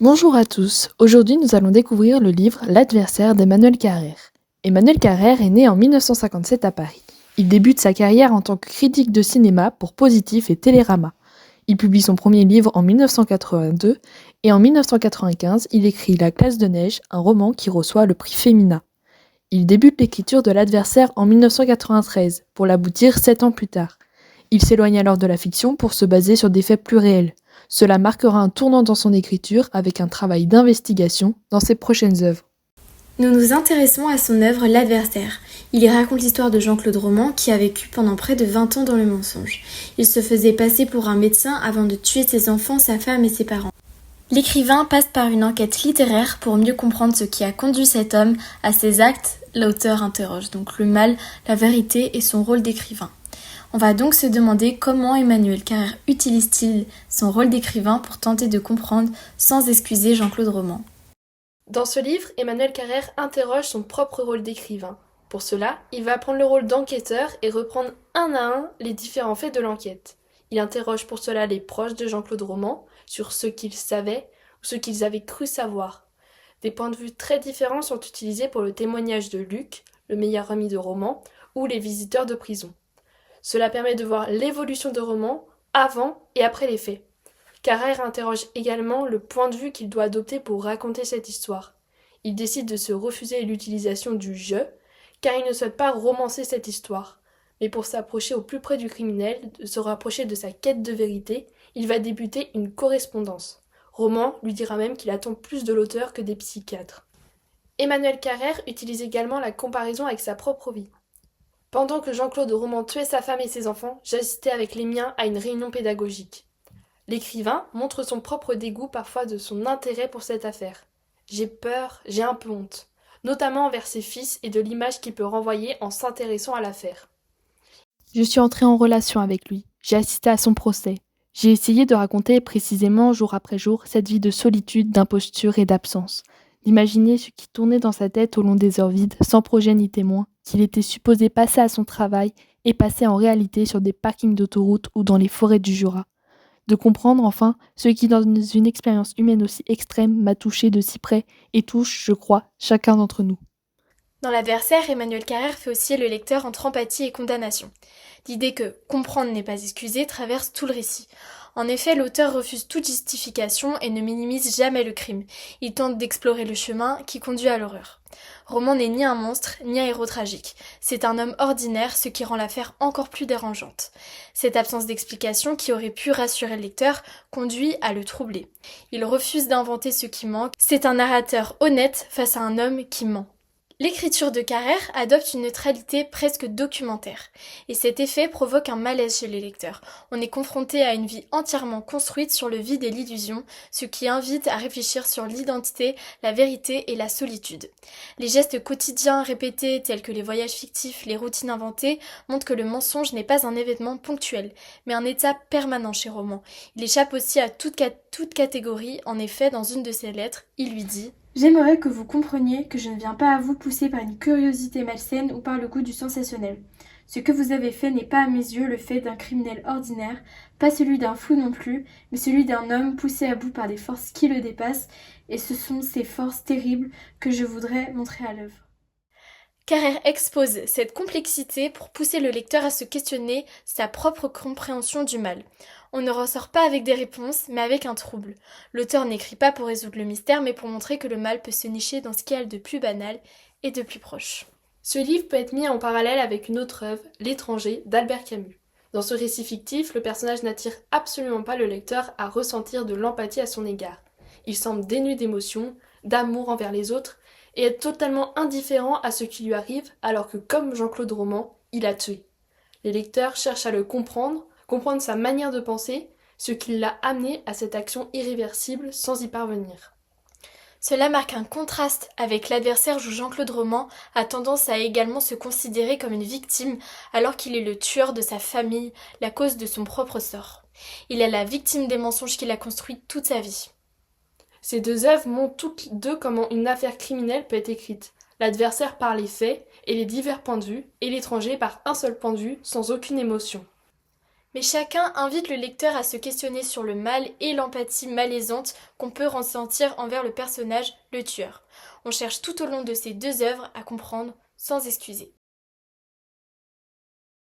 Bonjour à tous, aujourd'hui nous allons découvrir le livre L'adversaire d'Emmanuel Carrère. Emmanuel Carrère est né en 1957 à Paris. Il débute sa carrière en tant que critique de cinéma pour Positif et Télérama. Il publie son premier livre en 1982 et en 1995 il écrit La classe de neige, un roman qui reçoit le prix Femina. Il débute l'écriture de L'adversaire en 1993 pour l'aboutir 7 ans plus tard. Il s'éloigne alors de la fiction pour se baser sur des faits plus réels. Cela marquera un tournant dans son écriture avec un travail d'investigation dans ses prochaines œuvres. Nous nous intéressons à son œuvre L'adversaire. Il y raconte l'histoire de Jean-Claude Roman qui a vécu pendant près de 20 ans dans le mensonge. Il se faisait passer pour un médecin avant de tuer ses enfants, sa femme et ses parents. L'écrivain passe par une enquête littéraire pour mieux comprendre ce qui a conduit cet homme à ses actes. L'auteur interroge donc le mal, la vérité et son rôle d'écrivain. On va donc se demander comment Emmanuel Carrère utilise-t-il son rôle d'écrivain pour tenter de comprendre sans excuser Jean-Claude Roman. Dans ce livre, Emmanuel Carrère interroge son propre rôle d'écrivain. Pour cela, il va prendre le rôle d'enquêteur et reprendre un à un les différents faits de l'enquête. Il interroge pour cela les proches de Jean-Claude Roman sur ce qu'ils savaient ou ce qu'ils avaient cru savoir. Des points de vue très différents sont utilisés pour le témoignage de Luc, le meilleur ami de Roman, ou les visiteurs de prison. Cela permet de voir l'évolution de Roman avant et après les faits. Carrère interroge également le point de vue qu'il doit adopter pour raconter cette histoire. Il décide de se refuser l'utilisation du « je », car il ne souhaite pas romancer cette histoire. Mais pour s'approcher au plus près du criminel, de se rapprocher de sa quête de vérité, il va débuter une correspondance. Roman lui dira même qu'il attend plus de l'auteur que des psychiatres. Emmanuel Carrère utilise également la comparaison avec sa propre vie. Pendant que Jean-Claude Roman tuait sa femme et ses enfants, j'assistais avec les miens à une réunion pédagogique. L'écrivain montre son propre dégoût parfois de son intérêt pour cette affaire. J'ai peur, j'ai un peu honte, notamment envers ses fils et de l'image qu'il peut renvoyer en s'intéressant à l'affaire. Je suis entrée en relation avec lui, j'ai assisté à son procès. J'ai essayé de raconter précisément, jour après jour, cette vie de solitude, d'imposture et d'absence. D'imaginer ce qui tournait dans sa tête au long des heures vides, sans projet ni témoin, qu'il était supposé passer à son travail et passer en réalité sur des parkings d'autoroute ou dans les forêts du Jura. De comprendre enfin ce qui, dans une expérience humaine aussi extrême, m'a touché de si près et touche, je crois, chacun d'entre nous. Dans L'adversaire, Emmanuel Carrère fait osciller le lecteur entre empathie et condamnation. L'idée que comprendre n'est pas excuser traverse tout le récit. En effet, l'auteur refuse toute justification et ne minimise jamais le crime. Il tente d'explorer le chemin qui conduit à l'horreur. Roman n'est ni un monstre, ni un héros tragique. C'est un homme ordinaire, ce qui rend l'affaire encore plus dérangeante. Cette absence d'explication, qui aurait pu rassurer le lecteur, conduit à le troubler. Il refuse d'inventer ce qui manque. C'est un narrateur honnête face à un homme qui ment. L'écriture de Carrère adopte une neutralité presque documentaire, et cet effet provoque un malaise chez les lecteurs. On est confronté à une vie entièrement construite sur le vide et l'illusion, ce qui invite à réfléchir sur l'identité, la vérité et la solitude. Les gestes quotidiens répétés tels que les voyages fictifs, les routines inventées, montrent que le mensonge n'est pas un événement ponctuel, mais un état permanent chez Roman. Il échappe aussi à toute catégorie. En effet, dans une de ses lettres, il lui dit: J'aimerais que vous compreniez que je ne viens pas à vous poussé par une curiosité malsaine ou par le goût du sensationnel. Ce que vous avez fait n'est pas à mes yeux le fait d'un criminel ordinaire, pas celui d'un fou non plus, mais celui d'un homme poussé à bout par des forces qui le dépassent, et ce sont ces forces terribles que je voudrais montrer à l'œuvre. Carrère expose cette complexité pour pousser le lecteur à se questionner sa propre compréhension du mal. On ne ressort pas avec des réponses, mais avec un trouble. L'auteur n'écrit pas pour résoudre le mystère, mais pour montrer que le mal peut se nicher dans ce qu'il y a de plus banal et de plus proche. Ce livre peut être mis en parallèle avec une autre œuvre, L'étranger, d'Albert Camus. Dans ce récit fictif, le personnage n'attire absolument pas le lecteur à ressentir de l'empathie à son égard. Il semble dénué d'émotion, d'amour envers les autres, et être totalement indifférent à ce qui lui arrive, alors que, comme Jean-Claude Roman, il a tué. Les lecteurs cherchent à le comprendre sa manière de penser, ce qui l'a amené à cette action irréversible sans y parvenir. Cela marque un contraste avec L'adversaire où Jean-Claude Roman a tendance à également se considérer comme une victime alors qu'il est le tueur de sa famille, la cause de son propre sort. Il est la victime des mensonges qu'il a construits toute sa vie. Ces deux œuvres montrent toutes deux comment une affaire criminelle peut être écrite. L'adversaire par les faits et les divers points de vue, et l'étranger par un seul point de vue, sans aucune émotion. Mais chacun invite le lecteur à se questionner sur le mal et l'empathie malaisante qu'on peut ressentir envers le personnage, le tueur. On cherche tout au long de ces deux œuvres à comprendre sans excuser.